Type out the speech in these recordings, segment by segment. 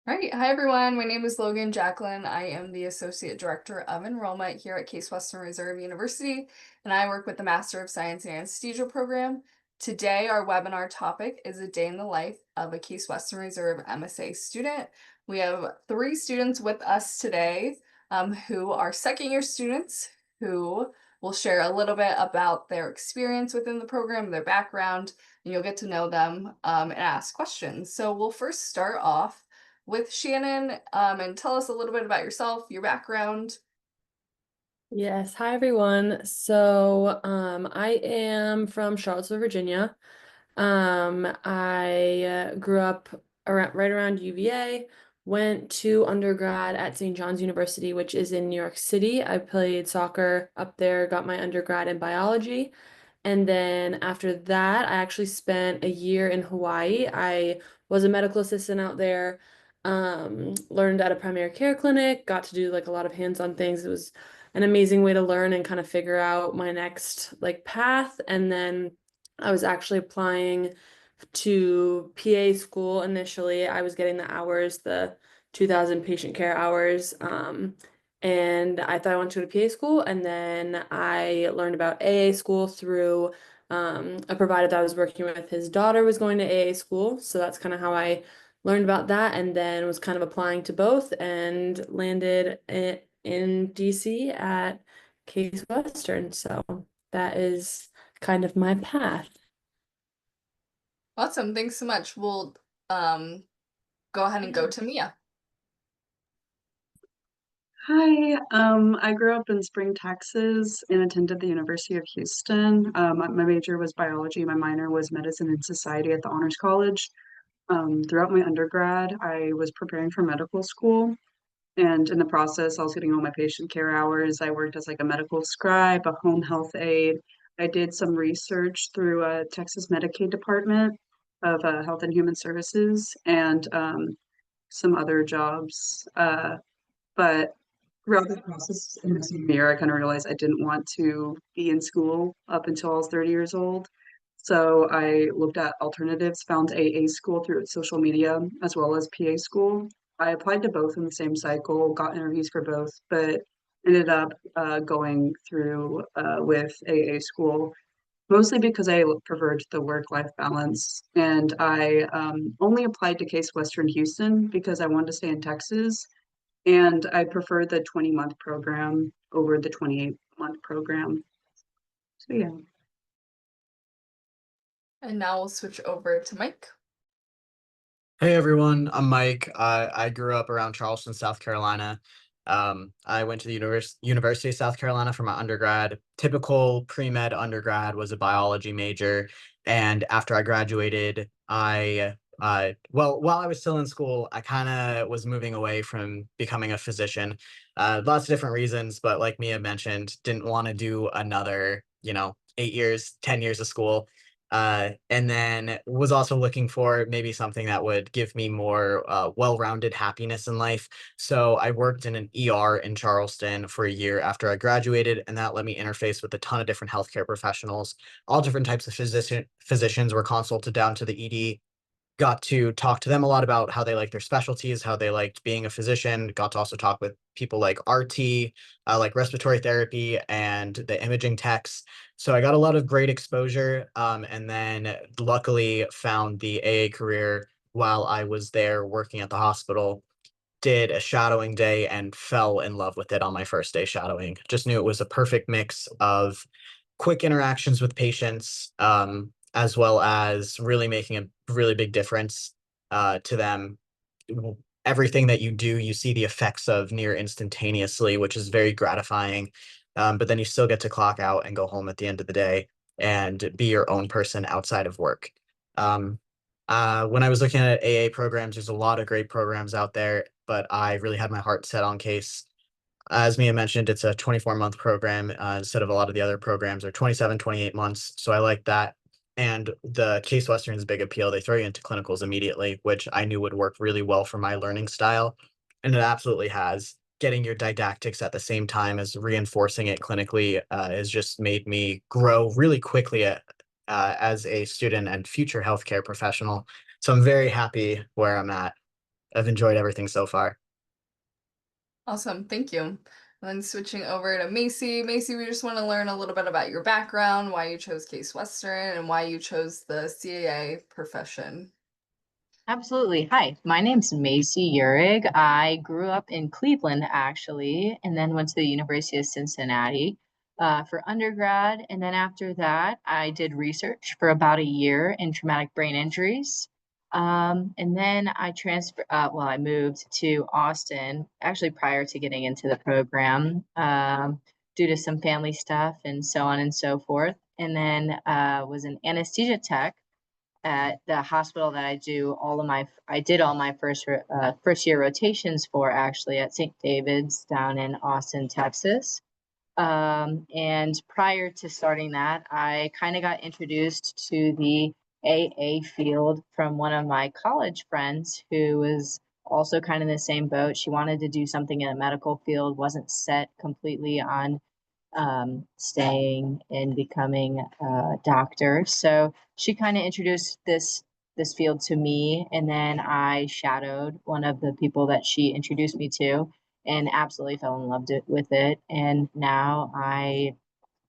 All right. Hi, everyone. My name is Logan Jacqueline. I am the Associate Director of Enrollment here at Case Western Reserve University, and I work with the Master of Science in Anesthesia program. Today, our webinar topic is a day in the life of a Case Western Reserve MSA student. We have three students with us today who are second-year students who will share a little bit about their experience within the program, their background, and you'll get to know them and ask questions. So we'll first start off with Shannon, and tell us a little bit about yourself, your background. Yes, hi everyone. I am from Charlottesville, Virginia. I grew up right around UVA, went to undergrad at St. John's University, which is in New York City. I played soccer up there, got my undergrad in biology. And then after that, I actually spent a year in Hawaii. I was a medical assistant out there, learned at a primary care clinic, got to do like a lot of hands-on things. It was an amazing way to learn and kind of figure out my next like path. And then I was actually applying to PA school initially. I was getting the hours, the 2000 patient care hours. And I thought I wanted to go to PA school. And then I learned about AA school through a provider that I was working with. His daughter was going to AA school. So that's kind of how I learned about that. And then was kind of applying to both and landed in DC at Case Western. So that is kind of my path. Awesome. Thanks so much. We'll go ahead and go to Mia. Hi, I grew up in Spring, Texas and attended the University of Houston. My major was biology, my minor was medicine and society at the Honors College. Throughout my undergrad, I was preparing for medical school, and in the process, I was getting all my patient care hours. I worked as like a medical scribe, a home health aide. I did some research through a Texas Medicaid Department of Health and Human Services and some other jobs. But throughout the process in the senior year, I kind of realized I didn't want to be in school up until I was 30 years old. So I looked at alternatives, found AA school through social media as well as PA school. I applied to both in the same cycle, got interviews for both, but ended up going through with AA school, mostly because I preferred the work-life balance. And I only applied to Case Western Houston because I wanted to stay in Texas, and I prefer the 20-month program over the 28-month program. So yeah. And now we'll switch over to Mike. Hey everyone, I'm Mike. I grew up around Charleston, South Carolina. I went to the University of South Carolina for my undergrad. Typical pre-med undergrad was a biology major, and after I graduated, while I was still in school, I kind of was moving away from becoming a physician. Lots of different reasons, but like Mia mentioned, didn't want to do another, 8 years, 10 years of school. And then was also looking for maybe something that would give me more well-rounded happiness in life. So I worked in an ER in Charleston for a year after I graduated, and that let me interface with a ton of different healthcare professionals. All different types of physicians were consulted down to the ED. Got to talk to them a lot about how they like their specialties, how they liked being a physician. Got to also talk with people like RT, like respiratory therapy and the imaging techs. So I got a lot of great exposure, and then luckily found the AA career while I was there working at the hospital. Did a shadowing day and fell in love with it on my first day shadowing. Just knew it was a perfect mix of quick interactions with patients, as well as really making a really big difference to them. Everything that you do, you see the effects of near instantaneously, which is very gratifying. But then you still get to clock out and go home at the end of the day and be your own person outside of work. When I was looking at AA programs, there's a lot of great programs out there, but I really had my heart set on Case. As Mia mentioned, it's a 24-month program instead of a lot of the other programs are 27, 28 months. So I like that. And the Case Western's big appeal, they throw you into clinicals immediately, which I knew would work really well for my learning style. And it absolutely has. Getting your didactics at the same time as reinforcing it clinically has just made me grow really quickly as a student and future healthcare professional. So I'm very happy where I'm at. I've enjoyed everything so far. Awesome, thank you. And then switching over to Macy. Macy, we just want to learn a little bit about your background, why you chose Case Western, and why you chose the CAA profession. Absolutely. Hi, my name's Macy Urig. I grew up in Cleveland, actually, and then went to the University of Cincinnati for undergrad. And then after that, I did research for about a year in traumatic brain injuries. And then I moved to Austin, actually prior to getting into the program, due to some family stuff and so on and so forth. And then was an anesthesia tech at the hospital that I did all my first year rotations for, actually, at St. David's down in Austin, Texas. And prior to starting that, I kind of got introduced to the AA field from one of my college friends who was also kind of in the same boat. She wanted to do something in the medical field, wasn't set completely on staying and becoming a doctor. So she kind of introduced this field to me, and then I shadowed one of the people that she introduced me to, and absolutely fell in love with it. And now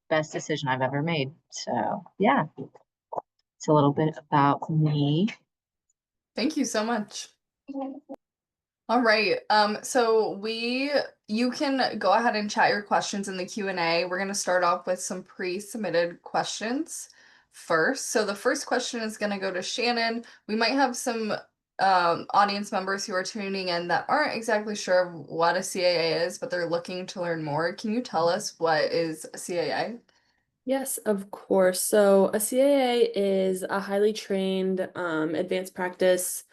best decision I've ever made. So yeah, it's a little bit about me. Thank you so much. All right. You can go ahead and chat your questions in the Q&A. We're going to start off with some pre-submitted questions first. So the first question is going to go to Shannon. We might have some audience members who are tuning in that aren't exactly sure of what a CAA is, but they're looking to learn more. Can you tell us what is a CAA? Yes, of course. So a CAA is a highly trained advanced practice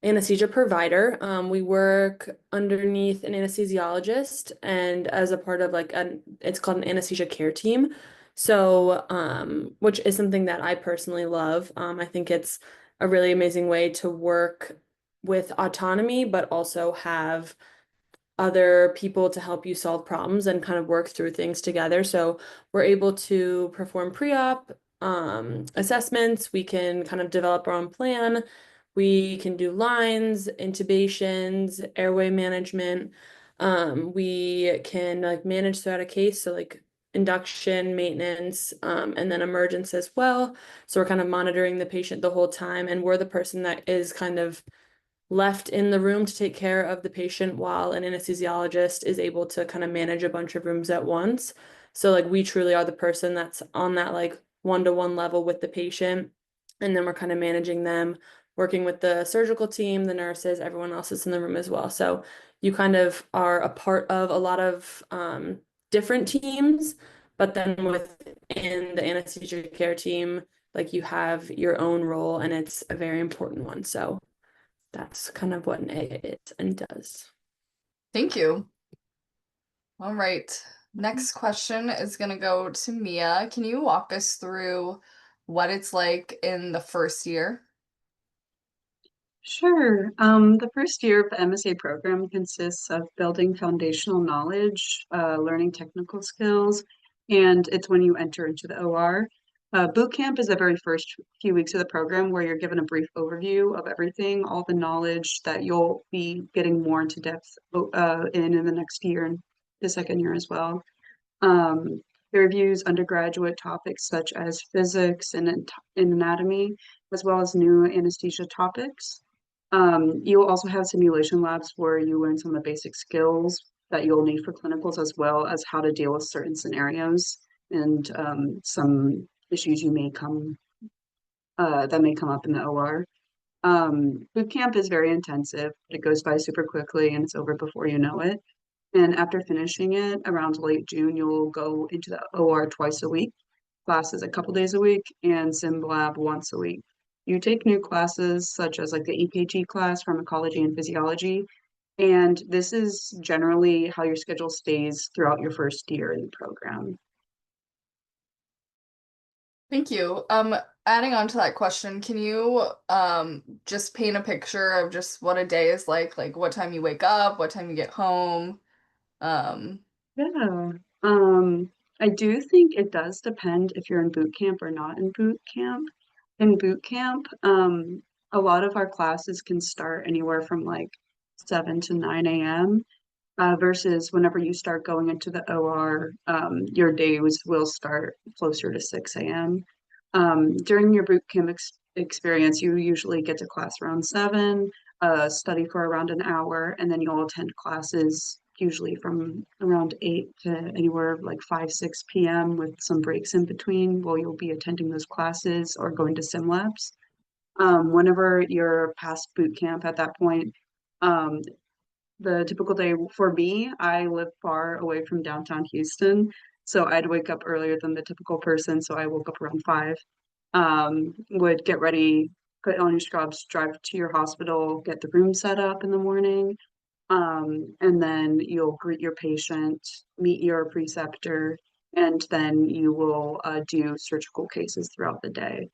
anesthesia provider. We work underneath an anesthesiologist and as a part of it's called an anesthesia care team. So, which is something that I personally love. I think it's a really amazing way to work with autonomy, but also have other people to help you solve problems and kind of work through things together. So we're able to perform pre-op assessments. We can kind of develop our own plan. We can do lines, intubations, airway management. We can manage throughout a case, so induction, maintenance, and then emergence as well. So we're kind of monitoring the patient the whole time, and we're the person that is kind of left in the room to take care of the patient while an anesthesiologist is able to kind of manage a bunch of rooms at once. So we truly are the person that's on that one-to-one level with the patient. And then we're kind of managing them, working with the surgical team, the nurses, everyone else is in the room as well. So you kind of are a part of a lot of different teams, but then within the anesthesia care team, you have your own role and it's a very important one. So that's kind of what an AA is and does. Thank you. All right. Next question is going to go to Mia. Can you walk us through what it's like in the first year? Sure. The first year of the MSA program consists of building foundational knowledge, learning technical skills, and it's when you enter into the OR. Boot camp is the very first few weeks of the program where you're given a brief overview of everything, all the knowledge that you'll be getting more into depth in the next year and the second year as well. It reviews undergraduate topics such as physics and anatomy, as well as new anesthesia topics. You'll also have simulation labs where you learn some of the basic skills that you'll need for clinicals, as well as how to deal with certain scenarios and some issues that may come up in the OR. Boot camp is very intensive. It goes by super quickly and it's over before you know it. And after finishing it around late June, you'll go into the OR twice a week, classes a couple days a week, and sim lab once a week. You take new classes such as the EKG class, pharmacology and physiology, and this is generally how your schedule stays throughout your first year in the program. Thank you. Adding on to that question, can you just paint a picture of just what a day is like what time you wake up, what time you get home? Yeah. I do think it does depend if you're in boot camp or not in boot camp. In boot camp, a lot of our classes can start anywhere from like 7 to 9 a.m. Versus whenever you start going into the OR, your days will start closer to 6 a.m. During your boot camp experience, you usually get to class around 7, study for around an hour, and then you'll attend classes usually from around 8 to anywhere like 5, 6 p.m. with some breaks in between while you'll be attending those classes or going to sim labs. Whenever you're past boot camp at that point, um, the typical day for me, I live far away from downtown Houston, so I'd wake up earlier than the typical person. So I woke up around 5, would get ready, put on your scrubs, drive to your hospital, get the room set up in the morning, and then you'll greet your patient, meet your preceptor, and then you will do surgical cases throughout the day.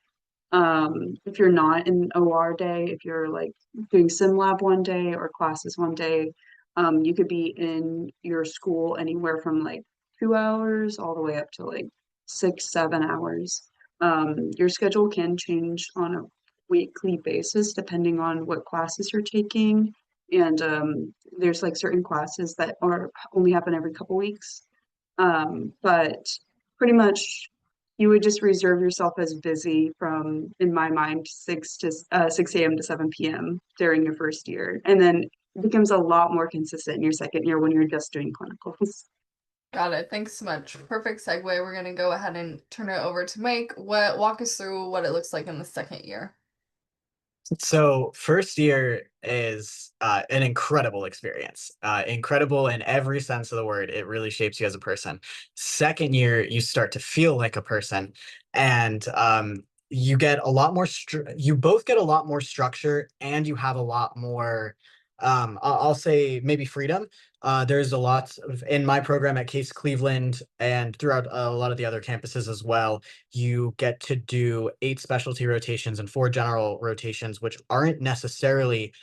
If you're not in OR day, if you're like doing sim lab one day or classes one day, you could be in your school anywhere from like 2 hours all the way up to like 6, 7 hours. Your schedule can change on a weekly basis depending on what classes you're taking. And there's like certain classes that are only happen every couple weeks. But pretty much you would just reserve yourself as busy from, in my mind, 6 a.m. to 7 p.m. during your first year. And then it becomes a lot more consistent in your second year when you're just doing clinicals. Got it. Thanks so much. Perfect segue. We're gonna go ahead and turn it over to Mike. Walk us through what it looks like in the second year. So first year is an incredible experience, incredible in every sense of the word. It really shapes you as a person. Second year, you start to feel like a person, and you get a lot more. You both get a lot more structure, and you have a lot more. I'll say maybe freedom. There's a lot of in my program at Case Cleveland and throughout a lot of the other campuses as well. You get to do 8 specialty rotations and 4 general rotations, which aren't necessarily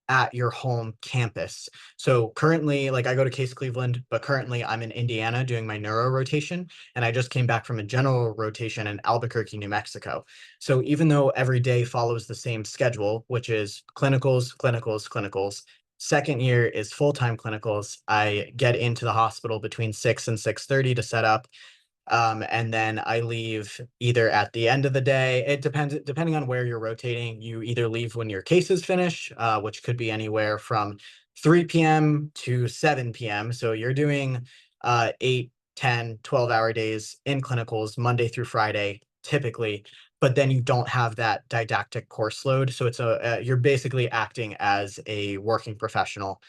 at your home campus. So currently, like I go to Case Cleveland, but currently I'm in Indiana doing my neuro rotation, and I just came back from a general rotation in Albuquerque, New Mexico. So even though every day follows the same schedule, which is clinicals, clinicals, clinicals, second year is full-time clinicals. I get into the hospital between 6 and 6:30 to set up, and then I leave either at the end of the day. It depends, depending on where you're rotating. You either leave when your cases finish, which could be anywhere from 3 p.m. to 7 p.m. So you're doing 8, 10, 12-hour days in clinicals Monday through Friday, typically. But then you don't have that didactic course load. So it's you're basically acting as a working professional.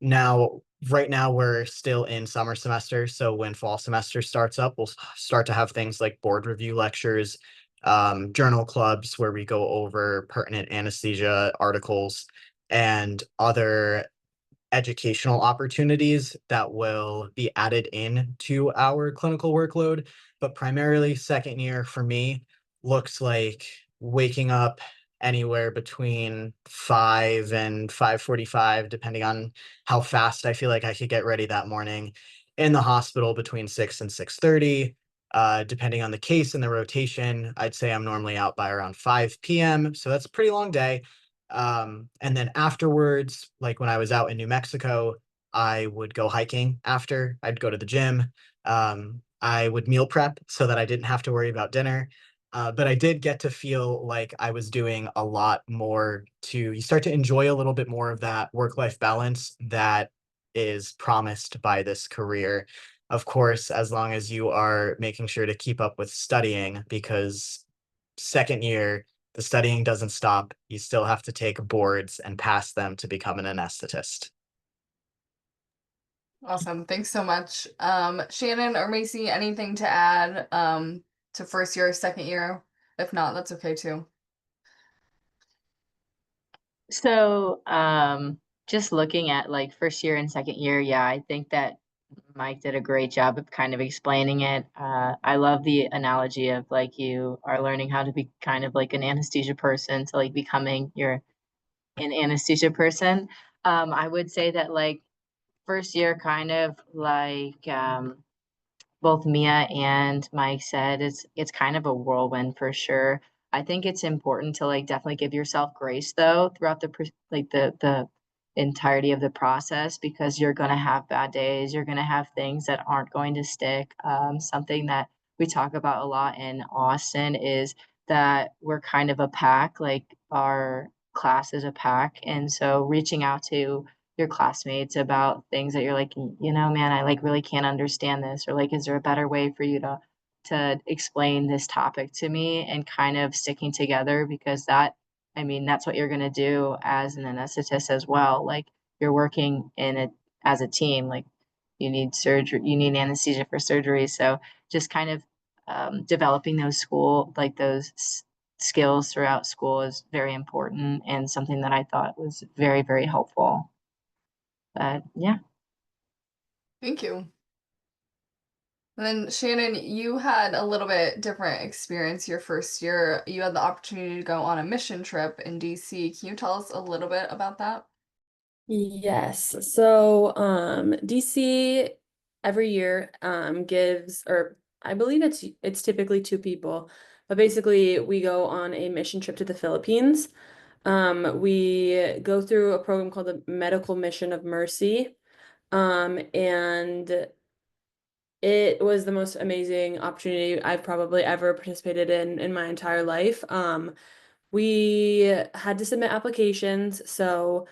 Now, right now we're still in summer semester, so when fall semester starts up, we'll start to have things like board review lectures, journal clubs where we go over pertinent anesthesia articles and other educational opportunities that will be added in to our clinical workload. But primarily, second year for me looks like waking up anywhere between 5 and 5:45, depending on how fast I feel like I could get ready that morning. In the hospital between 6 and 6:30. Depending on the case and the rotation, I'd say I'm normally out by around 5 p.m. So that's a pretty long day. And then afterwards, like when I was out in New Mexico, I would go hiking after. I'd go to the gym. I would meal prep so that I didn't have to worry about dinner. But I did get to feel like I was doing a lot more you start to enjoy a little bit more of that work-life balance that is promised by this career. Of course, as long as you are making sure to keep up with studying, because second year, the studying doesn't stop. You still have to take boards and pass them to become an anesthetist. Awesome. Thanks so much. Shannon or Macy, anything to add to first year or second year? If not, that's okay too. So, just looking at like first year and second year, yeah, I think that Mike did a great job of kind of explaining it. I love the analogy of like you are learning how to be kind of like an anesthesia person to like becoming an anesthesia person. I would say that like first year kind of like both Mia and Mike said, it's kind of a whirlwind for sure. I think it's important to like definitely give yourself grace though throughout the entirety of the process, because you're going to have bad days. You're going to have things that aren't going to stick. Something that we talk about a lot in Austin is that we're kind of a pack, like our class is a pack. And so reaching out to your classmates about things that you're like, you know, man, I like really can't understand this, or like, is there a better way for you to explain this topic to me, and kind of sticking together, because that, I mean, that's what you're going to do as an anesthetist as well. Like you're working in it as a team, like you need surgery, you need anesthesia for surgery. So just kind of developing those skills throughout school is very important, and something that I thought was very, very helpful. But yeah. Thank you. And then Shannon, you had a little bit different experience your first year. You had the opportunity to go on a mission trip in DC. Can you tell us a little bit about that? Yes. So, DC every year gives, or I believe it's typically two people, but basically we go on a mission trip to the Philippines. We go through a program called the Medical Mission of Mercy. And it was the most amazing opportunity I've probably ever participated in my entire life. We had to submit applications, so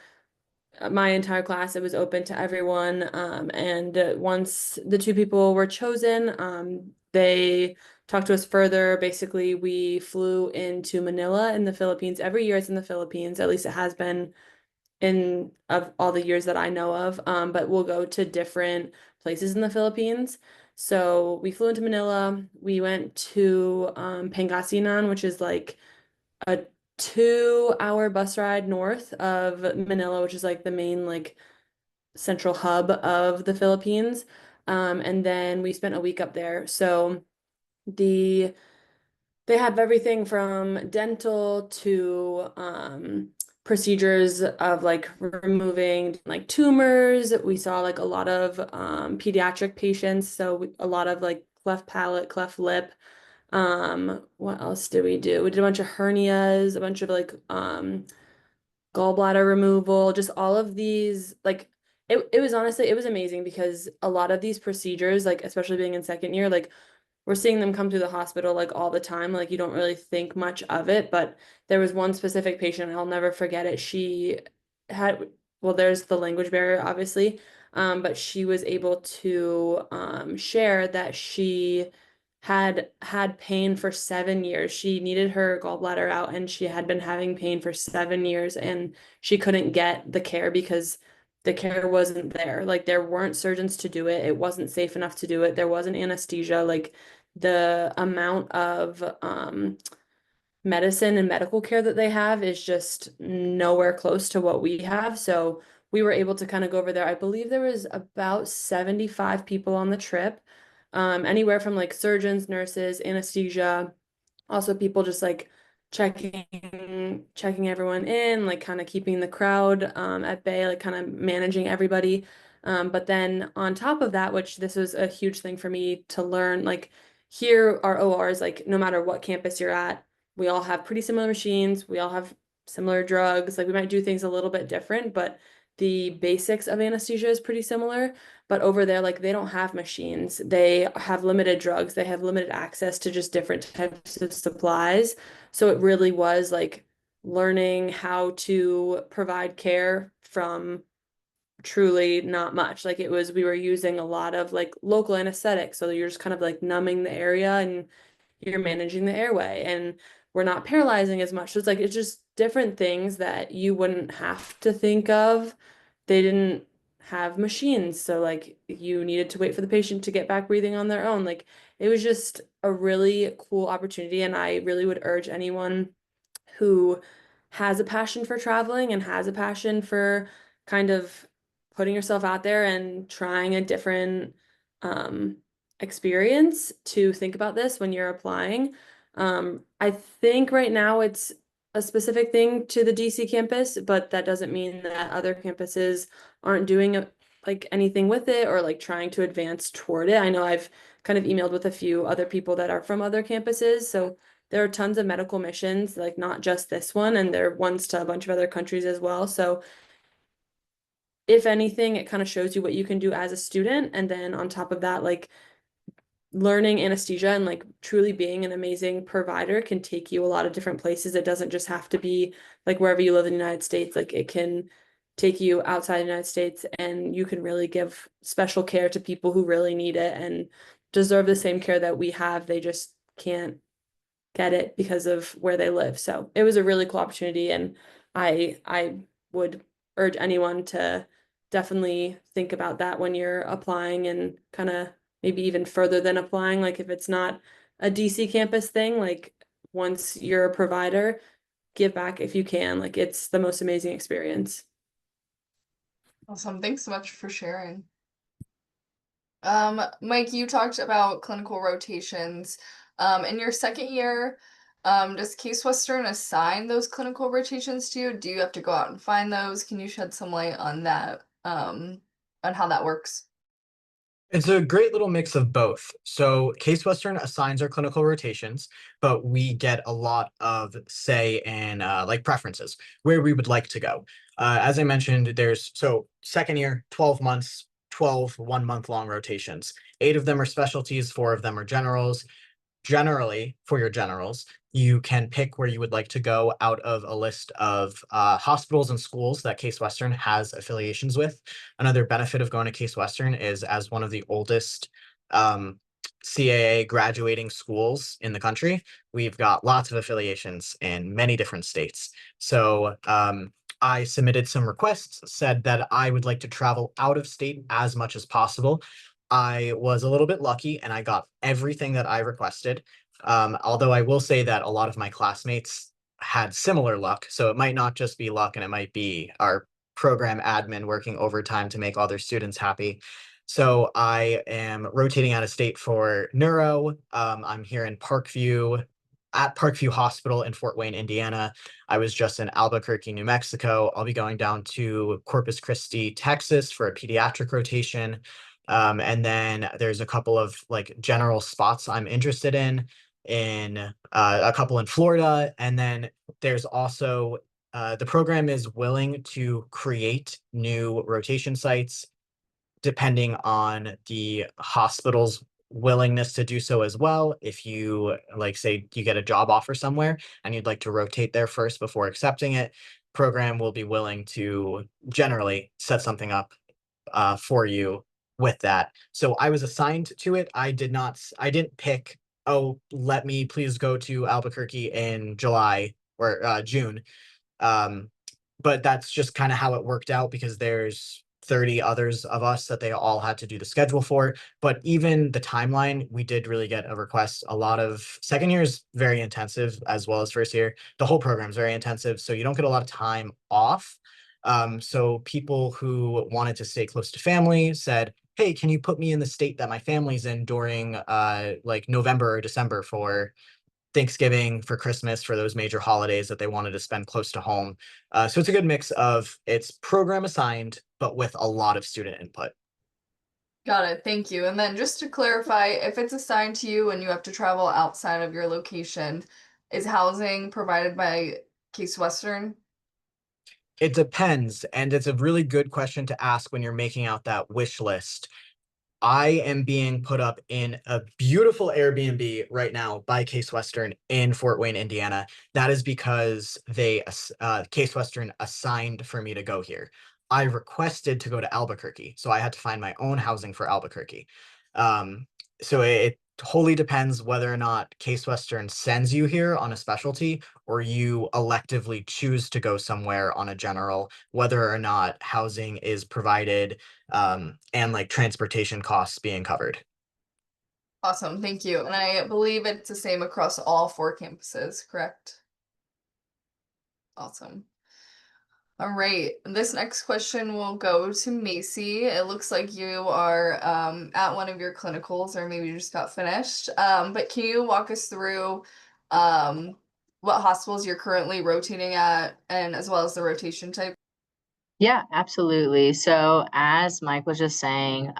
my entire class, it was open to everyone. And once the two people were chosen, they talked to us further. Basically, we flew into Manila in the Philippines. Every year it's in the Philippines, at least it has been in of all the years that I know of. But we'll go to different places in the Philippines. So we flew into Manila. We went to Pangasinan, which is like a 2-hour bus ride north of Manila, which is like the main like central hub of the Philippines. And then we spent a week up there. So the they have everything from dental to procedures of like removing like tumors. We saw like a lot of pediatric patients, so a lot of like cleft palate, cleft lip. What else did we do? We did a bunch of hernias, a bunch of like gallbladder removal, just all of these like it was honestly it was amazing, because a lot of these procedures, like especially being in second year, like we're seeing them come through the hospital like all the time. Like you don't really think much of it, but there was one specific patient, I'll never forget it. She had, well, there's the language barrier, obviously, but she was able to share that she had pain for 7 years. She needed her gallbladder out, and she had been having pain for 7 years, and she couldn't get the care because the care wasn't there. Like there weren't surgeons to do it. It wasn't safe enough to do it. There wasn't anesthesia. Like the amount of medicine and medical care that they have is just nowhere close to what we have. So we were able to kind of go over there. I believe there was about 75 people on the trip, anywhere from like surgeons, nurses, anesthesia, also people just like checking everyone in, like kind of keeping the crowd at bay, like kind of managing everybody. But then on top of that, which this was a huge thing for me to learn, like here our ORs, like no matter what campus you're at, we all have pretty similar machines, we all have similar drugs. Like we might do things a little bit different, but the basics of anesthesia is pretty similar. But over there, like they don't have machines. They have limited drugs. They have limited access to just different types of supplies. So it really was like learning how to provide care from truly not much. Like it was, we were using a lot of like local anesthetics. So you're just kind of like numbing the area and you're managing the airway, and we're not paralyzing as much. So it's like, it's just different things that you wouldn't have to think of. They didn't have machines. So like you needed to wait for the patient to get back breathing on their own. Like it was just a really cool opportunity. And I really would urge anyone who has a passion for traveling and has a passion for kind of putting yourself out there and trying a different um, experience to think about this when you're applying. I think right now it's a specific thing to the DC campus, but that doesn't mean that other campuses aren't doing like anything with it or like trying to advance toward it. I know I've kind of emailed with a few other people that are from other campuses, so there are tons of medical missions, like not just this one, and there are ones to a bunch of other countries as well. So if anything, it kind of shows you what you can do as a student. And then on top of that, like learning anesthesia and like truly being an amazing provider can take you a lot of different places. It doesn't just have to be like wherever you live in the United States, like it can take you outside the United States and you can really give special care to people who really need it and deserve the same care that we have. They just can't get it because of where they live. So it was a really cool opportunity, and I would urge anyone to definitely think about that when you're applying, and kind of maybe even further than applying. Like if it's not a DC campus thing, like once you're a provider, give back if you can. Like it's the most amazing experience. Awesome. Thanks so much for sharing. Mike, you talked about clinical rotations. In your second year, does Case Western assign those clinical rotations to you? Do you have to go out and find those? Can you shed some light on that, on how that works? It's a great little mix of both. So Case Western assigns our clinical rotations, but we get a lot of say in like preferences where we would like to go. As I mentioned, there's so second year, 12 months, 12 1 month long rotations. 8 of them are specialties, 4 of them are generals. Generally, for your generals, you can pick where you would like to go out of a list of hospitals and schools that Case Western has affiliations with. Another benefit of going to Case Western is, as one of the oldest CAA graduating schools in the country, we've got lots of affiliations in many different states. So I submitted some requests, said that I would like to travel out of state as much as possible. I was a little bit lucky and I got everything that I requested. Although I will say that a lot of my classmates had similar luck. So it might not just be luck, and it might be our program admin working overtime to make all their students happy. So I am rotating out of state for neuro. I'm here in Parkview, at Parkview Hospital in Fort Wayne, Indiana. I was just in Albuquerque, New Mexico. I'll be going down to Corpus Christi, Texas for a pediatric rotation. And then there's a couple of like general spots I'm interested in a couple in Florida. And then there's also the program is willing to create new rotation sites depending on the hospital's willingness to do so as well. If you like, say you get a job offer somewhere and you'd like to rotate there first before accepting it, program will be willing to generally set something up for you with that. So I was assigned to it. I didn't pick, oh, let me please go to Albuquerque in July or June. Um, but that's just kind of how it worked out because there's 30 others of us that they all had to do the schedule for. But even the timeline, we did really get a request. A lot of second year is very intensive as well as first year. The whole program is very intensive. So you don't get a lot of time off. So people who wanted to stay close to family said, hey, can you put me in the state that my family's in during like November or December for Thanksgiving, for Christmas, for those major holidays that they wanted to spend close to home. So it's a good mix of it's program assigned, but with a lot of student input. Got it. Thank you. And then just to clarify, if it's assigned to you and you have to travel outside of your location, is housing provided by Case Western? It depends, and it's a really good question to ask when you're making out that wish list. I am being put up in a beautiful Airbnb right now by Case Western in Fort Wayne, Indiana. That is because Case Western assigned for me to go here. I requested to go to Albuquerque, so I had to find my own housing for Albuquerque. So it wholly depends whether or not Case Western sends you here on a specialty or you electively choose to go somewhere on a general, whether or not housing is provided and like transportation costs being covered. Awesome. Thank you. And I believe it's the same across all 4 campuses, correct? Awesome. All right, this next question will go to Macy. It looks like you are at one of your clinicals, or maybe you just got finished. But can you walk us through what hospitals you're currently rotating at, and as well as the rotation type? Yeah, absolutely. So as Mike was just saying,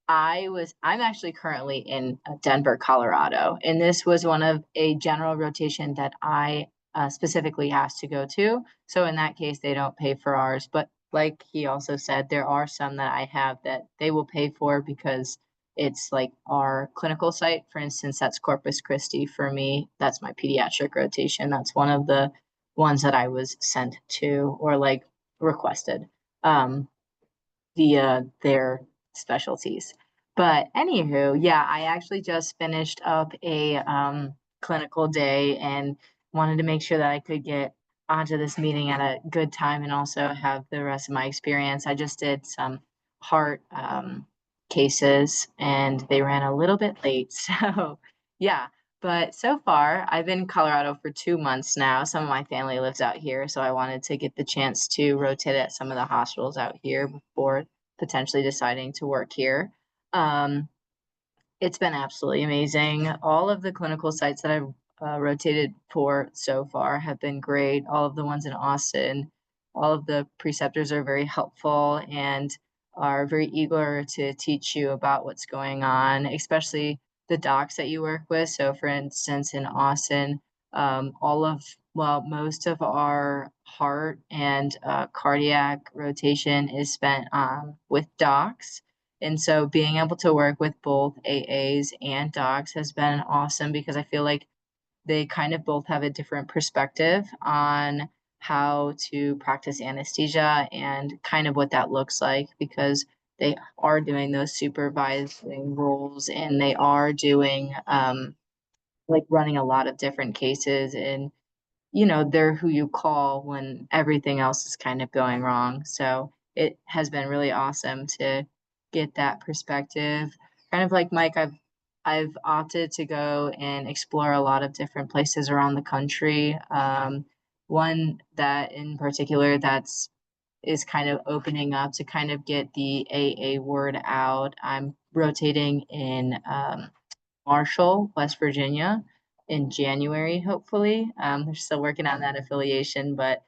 I'm actually currently in Denver, Colorado, and this was one of a general rotation that I specifically asked to go to. So in that case, they don't pay for ours. But like he also said, there are some that I have that they will pay for because it's like our clinical site. For instance, that's Corpus Christi for me. That's my pediatric rotation. That's one of the ones that I was sent to or like requested. Via their specialties. But anywho, yeah, I actually just finished up a clinical day and wanted to make sure that I could get onto this meeting at a good time and also have the rest of my experience. I just did some heart cases and they ran a little bit late. So yeah, but so far, I've been in Colorado for 2 months now. Some of my family lives out here, so I wanted to get the chance to rotate at some of the hospitals out here before potentially deciding to work here. Um, it's been absolutely amazing. All of the clinical sites that I've rotated for so far have been great. All of the ones in Austin, all of the preceptors are very helpful and are very eager to teach you about what's going on, especially the docs that you work with. So, for instance, in Austin, most of our heart and cardiac rotation is spent with docs. And so being able to work with both AAs and docs has been awesome because I feel like they kind of both have a different perspective on how to practice anesthesia and kind of what that looks like because they are doing those supervising roles and they are doing like running a lot of different cases and they're who you call when everything else is kind of going wrong. So it has been really awesome to get that perspective. Kind of like Mike, I've opted to go and explore a lot of different places around the country. One that in particular that's is kind of opening up to kind of get the AA word out. I'm rotating in Marshall, West Virginia in January, hopefully. They're still working on that affiliation, but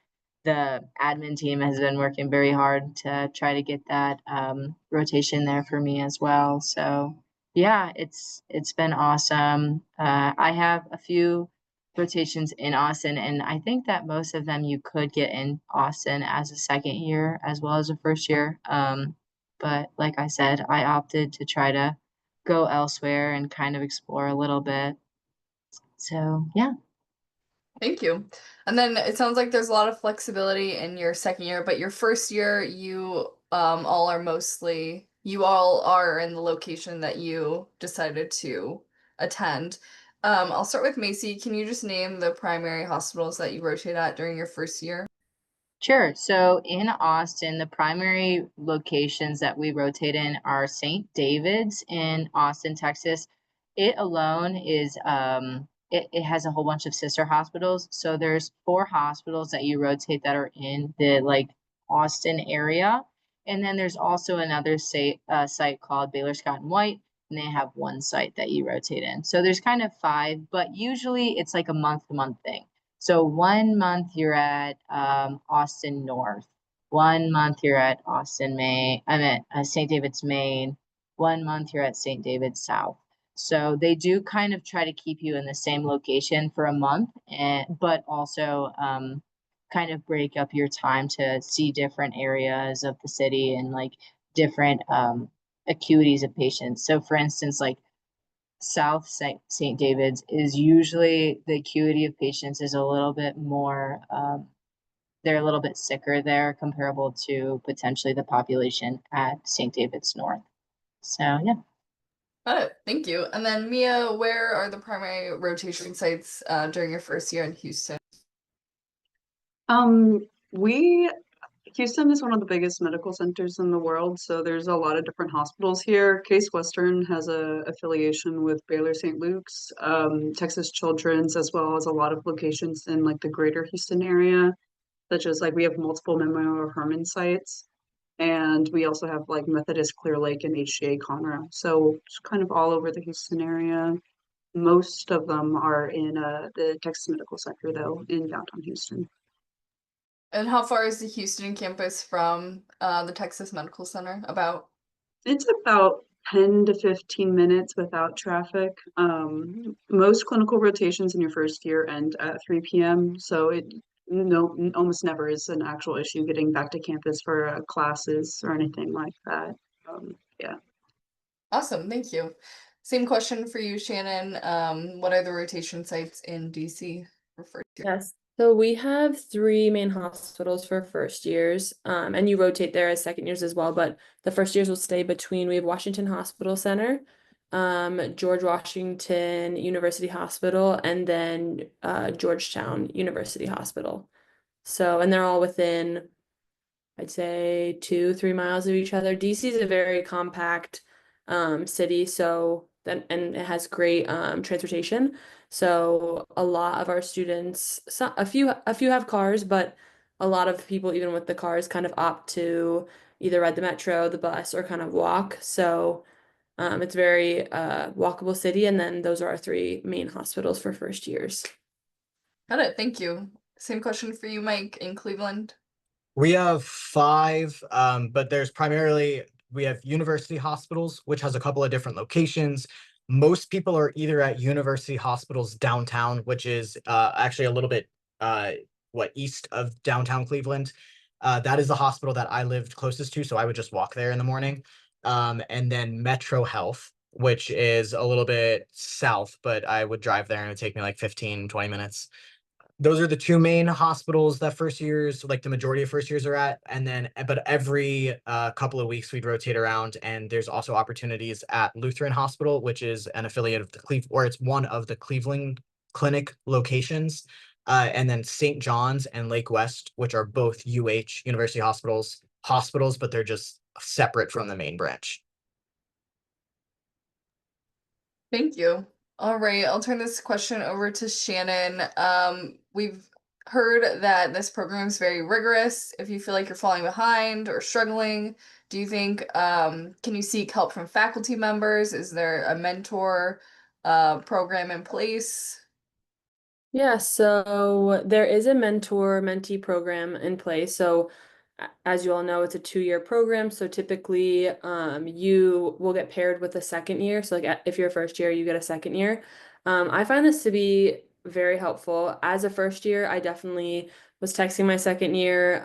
the admin team has been working very hard to try to get that rotation there for me as well. So yeah, it's been awesome. I have a few rotations in Austin, and I think that most of them you could get in Austin as a second year as well as a first year. But like I said, I opted to try to go elsewhere and kind of explore a little bit. So yeah. Thank you. And then it sounds like there's a lot of flexibility in your second year, but your first year, you all are in the location that you decided to attend. I'll start with Macy. Can you just name the primary hospitals that you rotate at during your first year? Sure. So in Austin, the primary locations that we rotate in are St. David's in Austin, Texas. It alone is it has a whole bunch of sister hospitals. So there's 4 hospitals that you rotate that are in the like Austin area. And then there's also another site called Baylor Scott and White, and they have 1 site that you rotate in. So there's kind of 5, but usually it's like a month-to-month thing. So 1 month you're at Austin North. 1 month you're at Austin, Maine. I'm at St. David's, Maine. 1 month you're at St. David's South. So they do kind of try to keep you in the same location for a month, but also kind of break up your time to see different areas of the city and like different acuities of patients. So for instance, like South St. David's is usually the acuity of patients is a little bit more, they're a little bit sicker there comparable to potentially the population at St. David's North. So, yeah. Got it. Thank you. And then Mia, where are the primary rotation sites during your first year in Houston? We Houston is one of the biggest medical centers in the world, so there's a lot of different hospitals here. Case Western has a affiliation with Baylor St. Luke's, Texas Children's, as well as a lot of locations in like the greater Houston area, such as like we have multiple Memorial Hermann sites, and we also have like Methodist Clear Lake and HCA Conroe. So it's kind of all over the Houston area. Most of them are in the Texas Medical Center, though, in downtown Houston. And how far is the Houston campus from the Texas Medical Center? About? It's about 10 to 15 minutes without traffic. Most clinical rotations in your first year end at 3 p.m. So it almost never is an actual issue getting back to campus for classes or anything like that. Yeah. Awesome, thank you. Same question for you, Shannon. What are the rotation sites in DC for first year? Yes. So we have three main hospitals for first years, and you rotate there as second years as well, but the first years will stay between, we have Washington Hospital Center, George Washington University Hospital, and then Georgetown University Hospital. So, and they're all within, I'd say 2-3 miles of each other. DC is a very compact city, so then and it has great transportation. So a lot of our students, a few have cars, but a lot of people, even with the cars, kind of opt to either ride the metro, the bus, or kind of walk. So it's very walkable city, and then those are our three main hospitals for first years. Got it, thank you. Same question for you, Mike, in Cleveland. We have 5, but we have university hospitals, which has a couple of different locations. Most people are either at university hospitals downtown, which is actually a little bit east of downtown Cleveland. That is the hospital that I lived closest to, so I would just walk there in the morning. And then Metro Health, which is a little bit south, but I would drive there and it would take me like 15-20 minutes. Those are the two main hospitals that first years, like the majority of first years are at. And then, but every couple of weeks we'd rotate around, and there's also opportunities at Lutheran Hospital, which is an affiliate of or it's one of the Cleveland Clinic locations. And then St. John's and Lake West, which are both University hospitals, but they're just separate from the main branch. Thank you. All right, I'll turn this question over to Shannon. We've heard that this program is very rigorous. If you feel like you're falling behind or struggling, do you think can you seek help from faculty members? Is there a mentor program in place? Yeah, so there is a mentor-mentee program in place. So as you all know, it's a 2-year program. So typically you will get paired with a second year. So like if you're a first year, you get a second year. I find this to be very helpful. As a first year, I definitely was texting my second year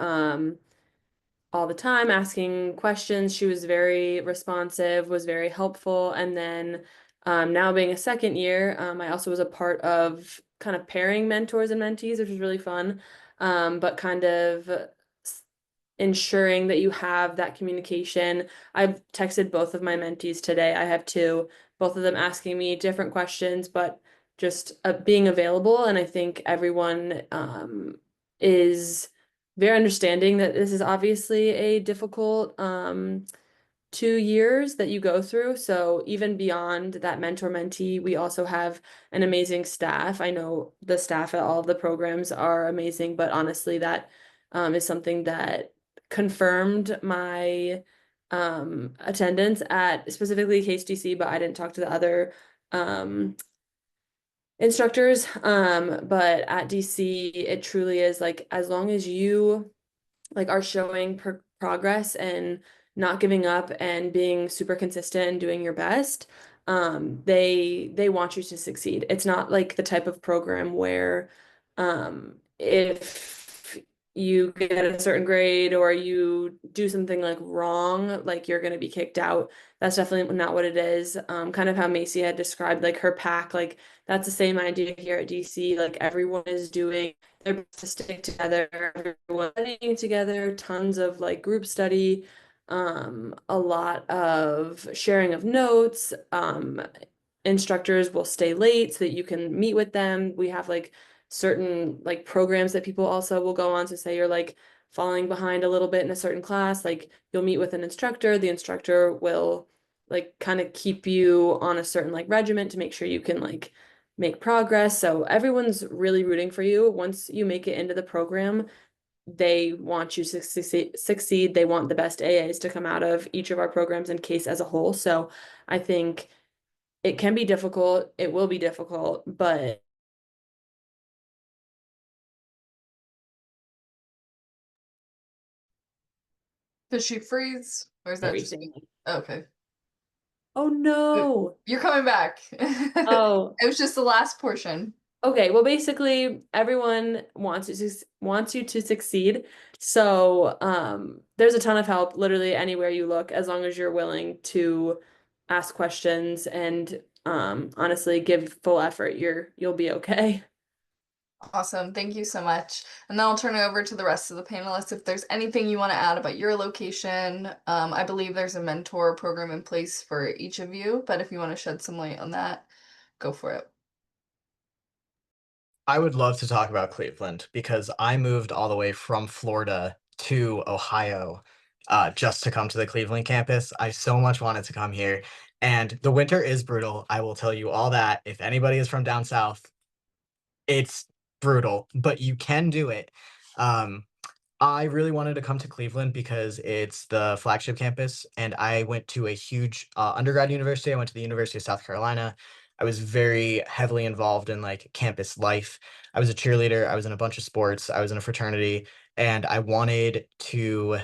all the time, asking questions. She was very responsive, was very helpful. And then now being a second year, I also was a part of kind of pairing mentors and mentees, which was really fun. But kind of ensuring that you have that communication. I've texted both of my mentees today. I have two, both of them asking me different questions, but just being available. And I think everyone is very understanding that this is obviously a difficult 2 years that you go through. So even beyond that mentor-mentee, we also have an amazing staff. I know the staff at all of the programs are amazing, but honestly, that is something that confirmed my attendance at specifically KCDC, but I didn't talk to the other instructors. But at DC, it truly is like as long as you like are showing progress and not giving up and being super consistent and doing your best, they want you to succeed. It's not like the type of program where if you get a certain grade or you do something like wrong, like you're going to be kicked out. That's definitely not what it is. Kind of how Macy had described like her pack, like that's the same idea here at DC. Like everyone is doing their best to stick together, everyone studying together, tons of like group study, a lot of sharing of notes. Instructors will stay late so that you can meet with them. We have like certain like programs that people also will go on. So say you're like falling behind a little bit in a certain class, like you'll meet with an instructor. The instructor will like kind of keep you on a certain like regiment to make sure you can like make progress. So everyone's really rooting for you. Once you make it into the program, they want you to succeed. They want the best AAs to come out of each of our programs and case as a whole. So I think it can be difficult. It will be difficult, but Did she freeze? Or is that just me? everything. Okay. Oh no. You're coming back. Oh, It was just the last portion. okay. Well, basically, everyone wants you to succeed. So, there's a ton of help literally anywhere you look, as long as you're willing to ask questions and honestly give full effort. You'll be okay. Awesome. Thank you so much. And then I'll turn it over to the rest of the panelists. If there's anything you want to add about your location, I believe there's a mentor program in place for each of you, but if you want to shed some light on that, go for it. I would love to talk about Cleveland because I moved all the way from Florida to Ohio just to come to the Cleveland campus. I so much wanted to come here. And the winter is brutal. I will tell you all that. If anybody is from down south, it's brutal, but you can do it. Um, I really wanted to come to Cleveland because it's the flagship campus, and I went to a huge undergrad university. I went to the University of South Carolina. I was very heavily involved in like campus life. I was a cheerleader. I was in a bunch of sports. I was in a fraternity, and I wanted to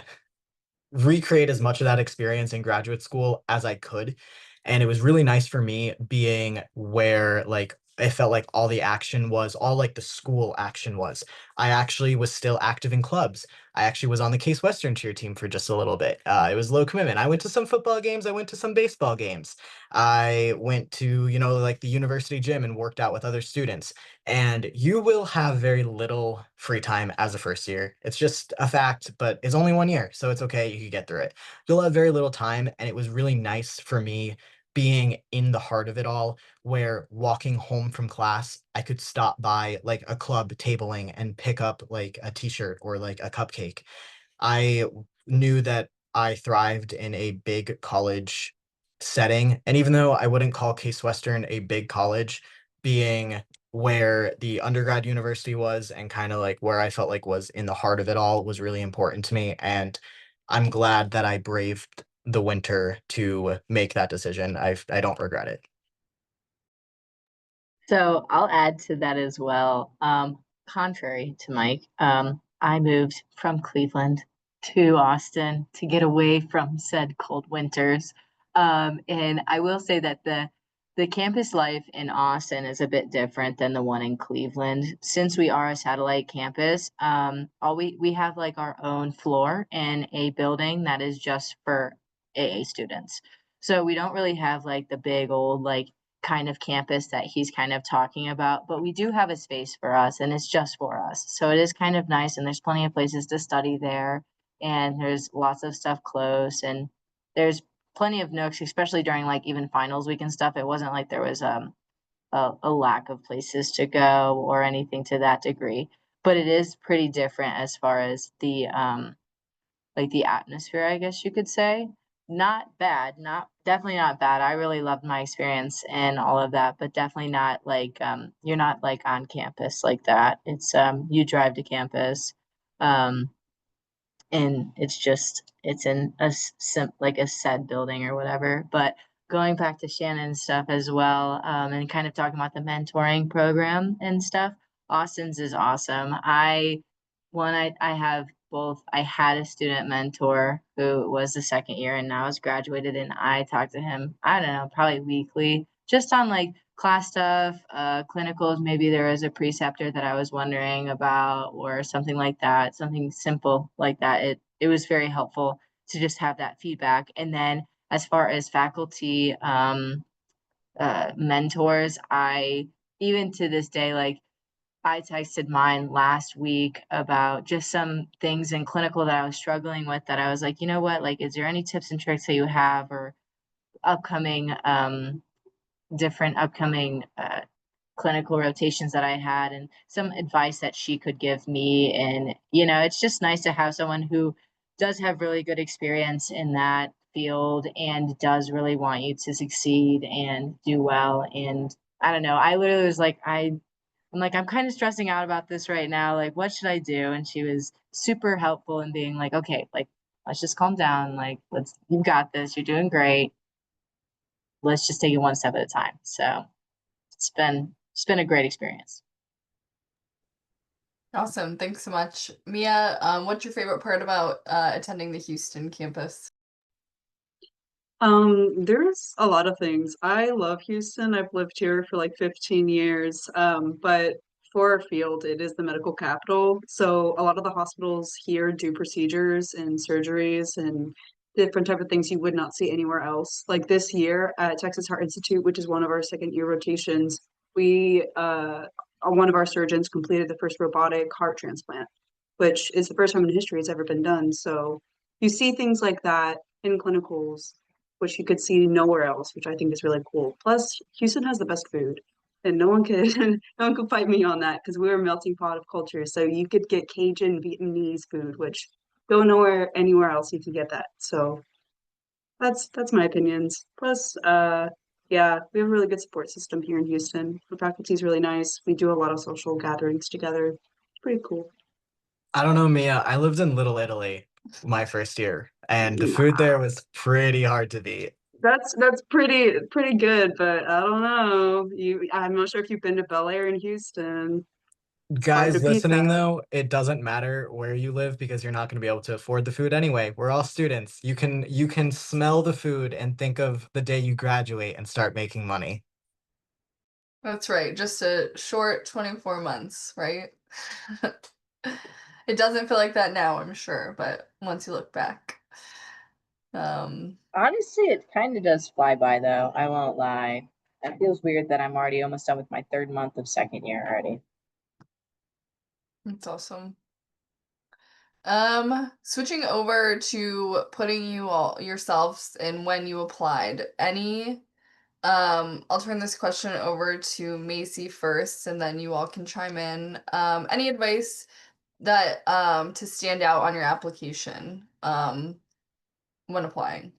recreate as much of that experience in graduate school as I could. And it was really nice for me being where like it felt like all the action was, all like the school action was. I actually was still active in clubs. I actually was on the Case Western cheer team for just a little bit. It was low commitment. I went to some football games. I went to some baseball games. I went to, like the university gym and worked out with other students. And you will have very little free time as a first year. It's just a fact, but it's only 1 year, so it's okay. You can get through it. You'll have very little time, and it was really nice for me being in the heart of it all, where walking home from class, I could stop by like a club tabling and pick up like a t-shirt or like a cupcake. I knew that I thrived in a big college setting. And even though I wouldn't call Case Western a big college, being where the undergrad university was and kind of like where I felt like was in the heart of it all was really important to me. And I'm glad that I braved the winter to make that decision. I don't regret it. So I'll add to that as well. Contrary to Mike, I moved from Cleveland to Austin to get away from said cold winters. And I will say that the campus life in Austin is a bit different than the one in Cleveland. Since we are a satellite campus, all we have like our own floor in a building that is just for AA students. So we don't really have like the big old like kind of campus that he's kind of talking about, but we do have a space for us and it's just for us. So it is kind of nice and there's plenty of places to study there and there's lots of stuff close and there's plenty of nooks, especially during like even finals week and stuff. It wasn't like there was a lack of places to go or anything to that degree, but it is pretty different as far as the like the atmosphere, I guess you could say. Not bad, not definitely not bad. I really loved my experience and all of that, but definitely not like you're not like on campus like that. It's you drive to campus. Um and it's in a like a said building or whatever. But going back to Shannon's stuff as well, and kind of talking about the mentoring program and stuff, Austin's is awesome. I have both. I had a student mentor who was the second year and now is graduated, and I talk to him, I don't know, probably weekly, just on like class stuff, clinicals. Maybe there was a preceptor that I was wondering about or something like that, something simple like that. It was very helpful to just have that feedback. And then as far as faculty mentors, I even to this day, like I texted mine last week about just some things in clinical that I was struggling with that I was like, you know what, like, is there any tips and tricks that you have or upcoming different upcoming clinical rotations that I had and some advice that she could give me. And, it's just nice to have someone who does have really good experience in that field and does really want you to succeed and do well. And I don't know, I literally was like, I'm like, I'm kind of stressing out about this right now. Like, what should I do? And she was super helpful in being like, okay, like, let's just calm down. Like, you got this. You're doing great. Let's just take it one step at a time. So it's been a great experience. Awesome. Thanks so much. Mia, what's your favorite part about attending the Houston campus? There's a lot of things. I love Houston. I've lived here for like 15 years. But for our field, it is the medical capital. So a lot of the hospitals here do procedures and surgeries and different type of things you would not see anywhere else. Like this year at Texas Heart Institute, which is one of our second year rotations, we one of our surgeons completed the first robotic heart transplant, which is the first time in history it's ever been done. So you see things like that in clinicals which you could see nowhere else, which I think is really cool. Plus, Houston has the best food, and no one could no one could fight me on that because we're a melting pot of culture. So you could get Cajun, Vietnamese food, which go nowhere anywhere else you can get that. So that's my opinions. Plus, yeah, we have a really good support system here in Houston. The faculty is really nice. We do a lot of social gatherings together. It's pretty cool. I don't know, Mia. I lived in Little Italy my first year, and the food there was pretty hard to beat. That's pretty good, but I don't know. I'm not sure if you've been to Bel Air in Houston. It's hard to Guys beat listening that. though, it doesn't matter where you live because you're not going to be able to afford the food anyway. We're all students. You can smell the food and think of the day you graduate and start making money. That's right. Just a short 24 months, right? It doesn't feel like that now, I'm sure, but once you look back. Honestly, it kind of does fly by though. I won't lie. It feels weird that I'm already almost done with my third month of second year already. That's awesome. Switching over to putting you all yourselves in when you applied. I'll turn this question over to Macy first, and then you all can chime in. Any advice that to stand out on your application when applying?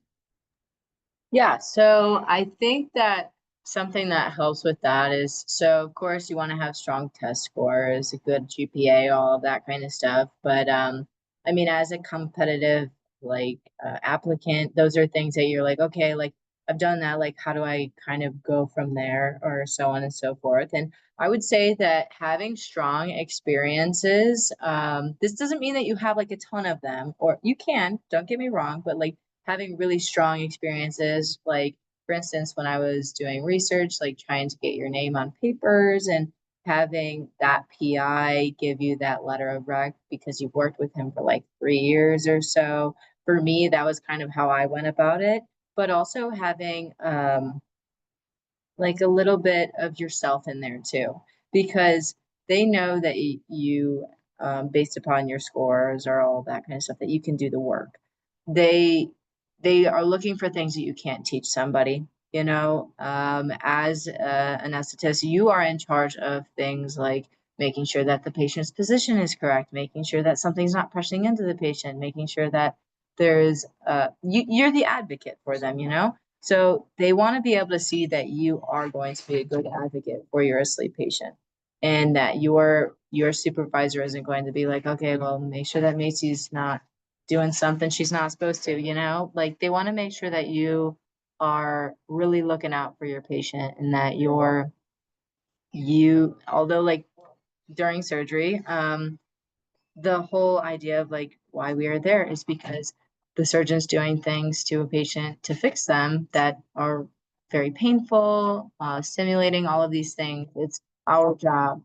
Yeah, so I think that something that helps with that is so of course you want to have strong test scores, a good GPA, all of that kind of stuff. But I mean, as a competitive applicant, those are things that you're like, okay, like I've done that, like how do I kind of go from there or so on and so forth. And I would say that having strong experiences, this doesn't mean that you have like a ton of them, or you can, don't get me wrong, but like having really strong experiences, like for instance, when I was doing research, like trying to get your name on papers and having that PI give you that letter of rec because you've worked with him for like 3 years or so. For me, that was kind of how I went about it. But also having like a little bit of yourself in there too, because they know that you based upon your scores or all that kind of stuff, that you can do the work. They they are looking for things that you can't teach somebody. As a anesthetist, you are in charge of things like making sure that the patient's position is correct, making sure that something's not pressing into the patient, making sure that there's you're the advocate for them. So they want to be able to see that you are going to be a good advocate for your asleep patient, and that your supervisor isn't going to be like, okay, well, make sure that Macy's not doing something she's not supposed to. Like they want to make sure that you are really looking out for your patient, and that although like during surgery, the whole idea of like why we are there is because the surgeon's doing things to a patient to fix them that are very painful, stimulating, all of these things. It's our job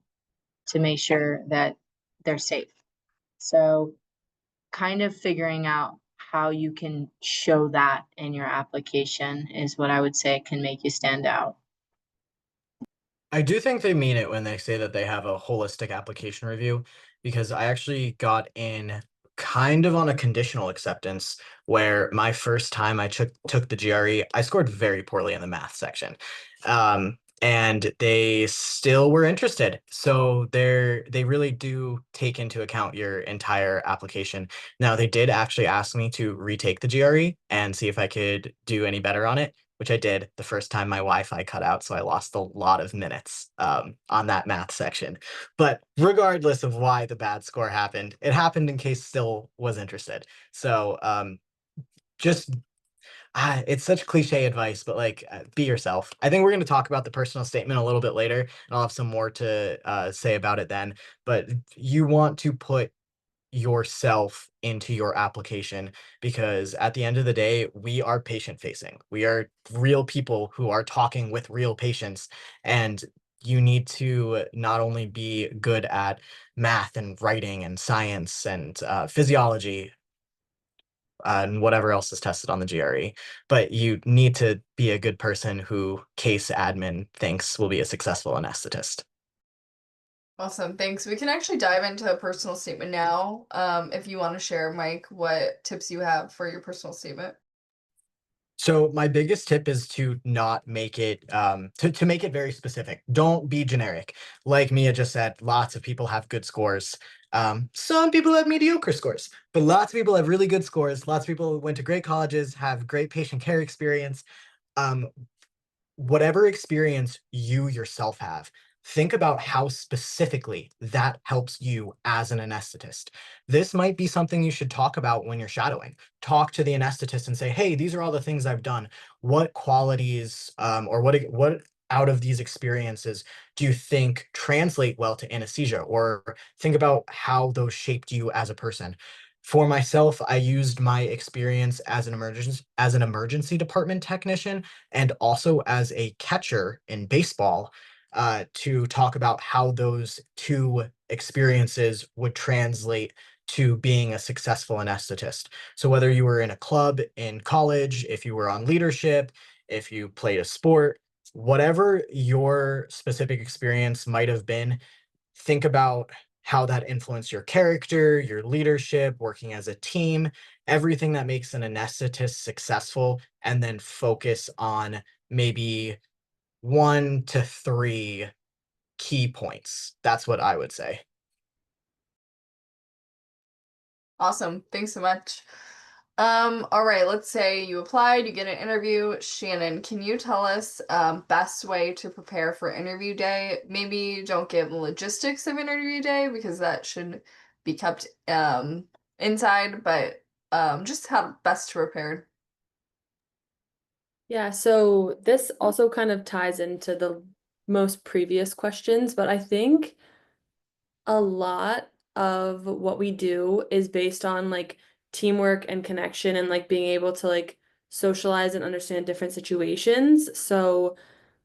to make sure that they're safe. So kind of figuring out how you can show that in your application is what I would say can make you stand out. I do think they mean it when they say that they have a holistic application review, because I actually got in kind of on a conditional acceptance where my first time I took the GRE, I scored very poorly in the math section. And they still were interested. So they really do take into account your entire application. Now, they did actually ask me to retake the GRE and see if I could do any better on it, which I did the first time my Wi-Fi cut out, so I lost a lot of minutes on that math section. But regardless of why the bad score happened, it happened in case still was interested. So just it's such cliche advice, but like be yourself. I think we're going to talk about the personal statement a little bit later, and I'll have some more to say about it then. But you want to put yourself into your application, because at the end of the day, we are patient facing. We are real people who are talking with real patients, and you need to not only be good at math and writing and science and physiology and whatever else is tested on the GRE, but you need to be a good person who case admin thinks will be a successful anesthetist. Awesome, thanks. We can actually dive into a personal statement now. If you want to share, Mike, what tips you have for your personal statement. So my biggest tip is to not make it to make it very specific. Don't be generic. Like Mia just said, lots of people have good scores. Some people have mediocre scores, but lots of people have really good scores. Lots of people went to great colleges, have great patient care experience. Um, whatever experience you yourself have, think about how specifically that helps you as an anesthetist. This might be something you should talk about when you're shadowing. Talk to the anesthetist and say, hey, these are all the things I've done. What qualities or what out of these experiences do you think translate well to anesthesia? Or think about how those shaped you as a person. For myself, I used my experience as an emergency department technician and also as a catcher in baseball to talk about how those two experiences would translate to being a successful anesthetist. So whether you were in a club in college, if you were on leadership, if you played a sport, whatever your specific experience might have been, think about how that influenced your character, your leadership, working as a team, everything that makes an anesthetist successful, and then focus on maybe 1 to 3 key points. That's what I would say. Awesome, thanks so much. All right, let's say you applied, you get an interview. Shannon, can you tell us best way to prepare for interview day? Maybe don't give logistics of interview day because that should be kept inside, but just how best to prepare. Yeah, so this also kind of ties into the most previous questions, but I think a lot of what we do is based on like teamwork and connection and like being able to like socialize and understand different situations. So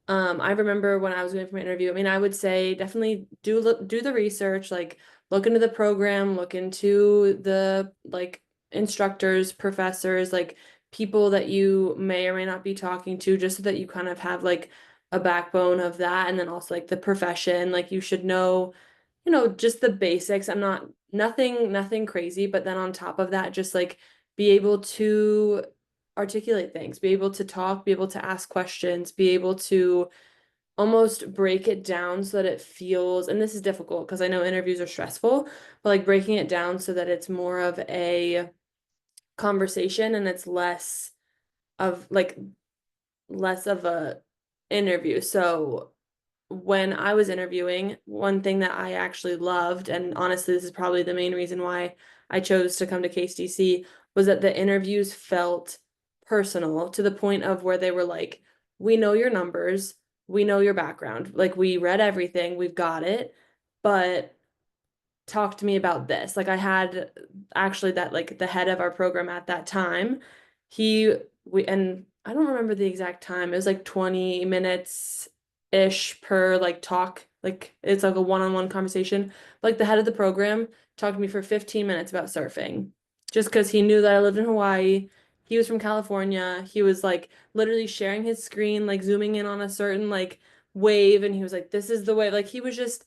I remember when I was going for my interview, I mean, I would say definitely do the research, like look into the program, look into the like instructors, professors, like people that you may or may not be talking to, just so that you kind of have like a backbone of that. And then also like the profession, like you should know, just the basics. I'm not nothing crazy, but then on top of that, just like be able to articulate things, be able to talk, be able to ask questions, be able to almost break it down so that it feels, and this is difficult because I know interviews are stressful, but like breaking it down so that it's more of a conversation and it's less of a interview. So when I was interviewing, one thing that I actually loved, and honestly, this is probably the main reason why I chose to come to KSDC, was that the interviews felt personal to the point of where they were like, we know your numbers, we know your background, like we read everything, we've got it, but talk to me about this. Like I had actually that like the head of our program at that time, and I don't remember the exact time. It was like 20 minutes ish per like talk. Like it's like a one-on-one conversation. Like the head of the program talked to me for 15 minutes about surfing. Just because he knew that I lived in Hawaii. He was from California. He was like literally sharing his screen, like zooming in on a certain like wave, and he was like, this is the wave. Like he was just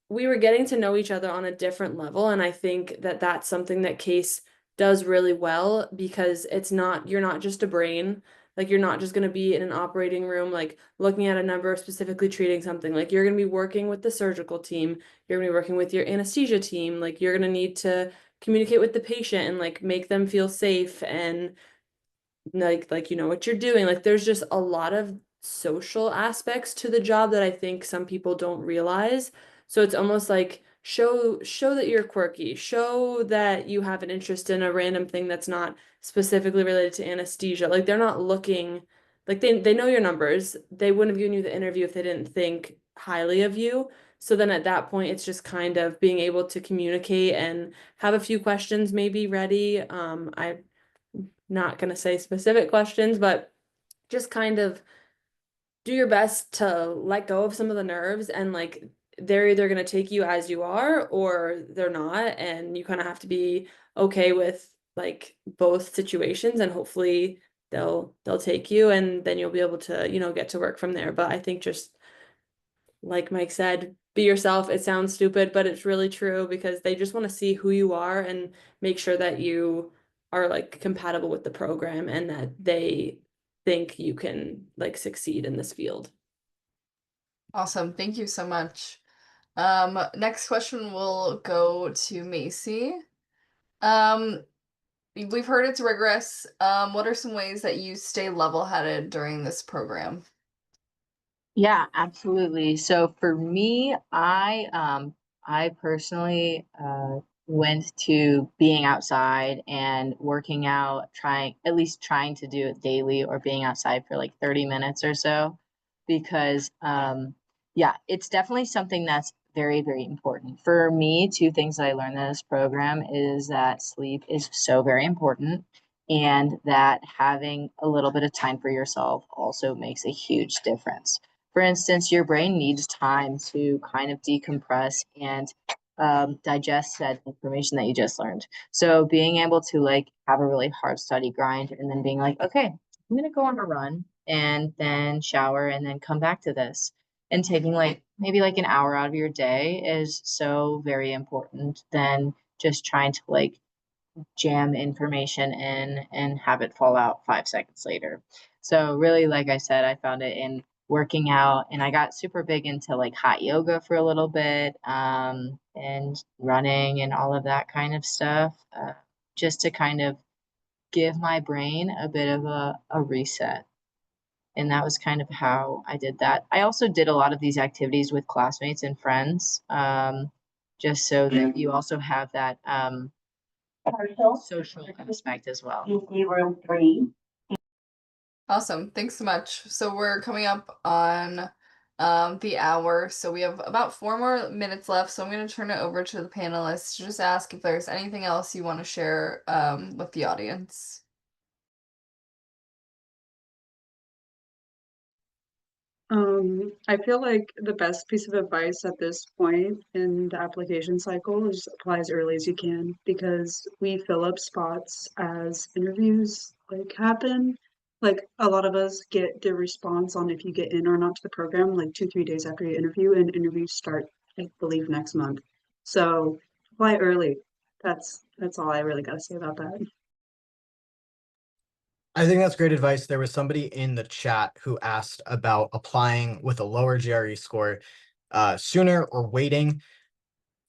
we were getting to know each other on a different level. And I think that that's something that Case does really well because you're not just a brain. Like you're not just going to be in an operating room, like looking at a number, specifically treating something. Like you're going to be working with the surgical team. You're going to be working with your anesthesia team. Like you're going to need to communicate with the patient and like make them feel safe and like you know what you're doing. Like there's just a lot of social aspects to the job that I think some people don't realize. So it's almost like show that you're quirky, show that you have an interest in a random thing that's not specifically related to anesthesia. Like they're not looking like they know your numbers. They wouldn't have given you the interview if they didn't think highly of you. So then at that point, it's just kind of being able to communicate and have a few questions maybe ready. I'm not going to say specific questions, but just kind of do your best to let go of some of the nerves, and like they're either going to take you as you are or they're not, and you kind of have to be okay with like both situations, and hopefully they'll take you, and then you'll be able to, you know, get to work from there. But I think just like Mike said, be yourself. It sounds stupid, but it's really true, because they just want to see who you are and make sure that you are like compatible with the program and that they think you can like succeed in this field. Awesome. Thank you so much. Next question will go to Macy. Um, we've heard it's rigorous. What are some ways that you stay level-headed during this program? Yeah, absolutely. So for me, I personally went to being outside and working out, at least trying to do it daily, or being outside for like 30 minutes or so, because yeah, it's definitely something that's very, very important. For me, two things that I learned in this program is that sleep is so very important, and that having a little bit of time for yourself also makes a huge difference. For instance, your brain needs time to kind of decompress and digest that information that you just learned. So being able to like have a really hard study grind, and then being like, okay, I'm gonna go on a run and then shower and then come back to this, and taking like maybe like an hour out of your day is so very important than just trying to like jam information in and have it fall out 5 seconds later. So really, like I said, I found it in working out, and I got super big into like hot yoga for a little bit, and running and all of that kind of stuff, just to kind of give my brain a bit of a reset. And that was kind of how I did that. I also did a lot of these activities with classmates and friends, just so that you also have that social aspect as well. Room 3. Awesome. Thanks so much. So we're coming up on the hour, so we have about 4 more minutes left. So I'm going to turn it over to the panelists to just ask if there's anything else you want to share with the audience. I feel like the best piece of advice at this point in the application cycle is apply as early as you can, because we fill up spots as interviews like happen. Like a lot of us get the response on if you get in or not to the program like 2-3 days after you interview, and interviews start, I believe, next month. So apply early. That's all I really gotta say about that. I think that's great advice. There was somebody in the chat who asked about applying with a lower GRE score sooner or waiting.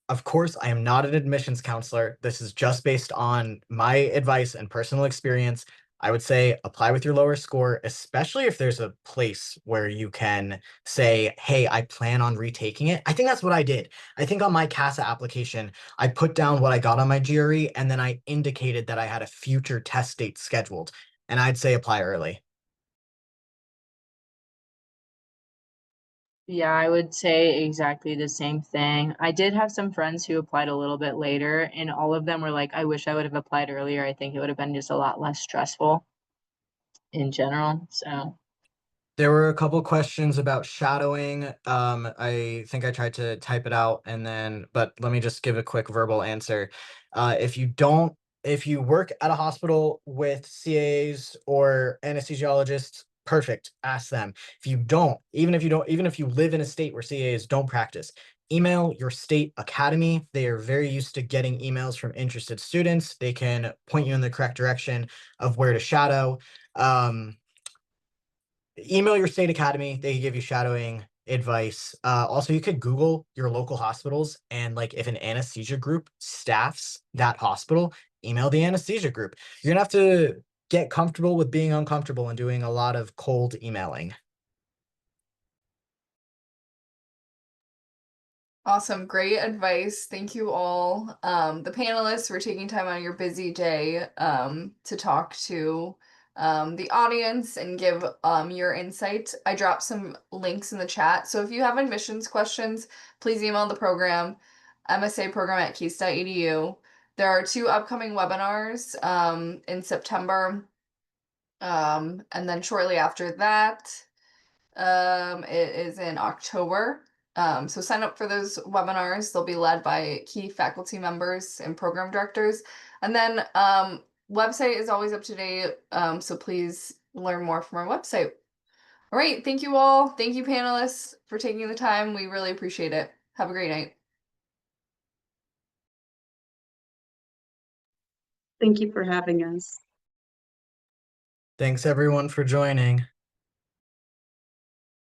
Of course, I am not an admissions counselor. This is just based on my advice and personal experience. I would say apply with your lower score, especially if there's a place where you can say, hey, I plan on retaking it. I think that's what I did. I think on my CASA application, I put down what I got on my GRE, and then I indicated that I had a future test date scheduled. And I'd say apply early. Yeah, I would say exactly the same thing. I did have some friends who applied a little bit later, and all of them were like, I wish I would have applied earlier. I think it would have been just a lot less stressful in general. So There were a couple questions about shadowing. I think I tried to type it out but let me just give a quick verbal answer. If you work at a hospital with CAs or anesthesiologists, perfect, ask them. If you don't, even if you live in a state where CAs don't practice, email your state academy. They are very used to getting emails from interested students. They can point you in the correct direction of where to shadow. Email your state academy. They can give you shadowing advice. Also, you could Google your local hospitals, and like if an anesthesia group staffs that hospital, email the anesthesia group. You're gonna have to get comfortable with being uncomfortable and doing a lot of cold emailing. Awesome. Great advice. Thank you all. The panelists for taking time out of your busy day to talk to the audience and give your insight. I dropped some links in the chat. So if you have admissions questions, please email the program, msaprogram@case.edu. There are 2 upcoming webinars in September. And then shortly after that, it is in October. So sign up for those webinars. They'll be led by key faculty members and program directors. And then website is always up to date. So please learn more from our website. All right. Thank you all. Thank you, panelists, for taking the time. We really appreciate it. Have a great night. Thank you for having us. Thanks everyone for joining.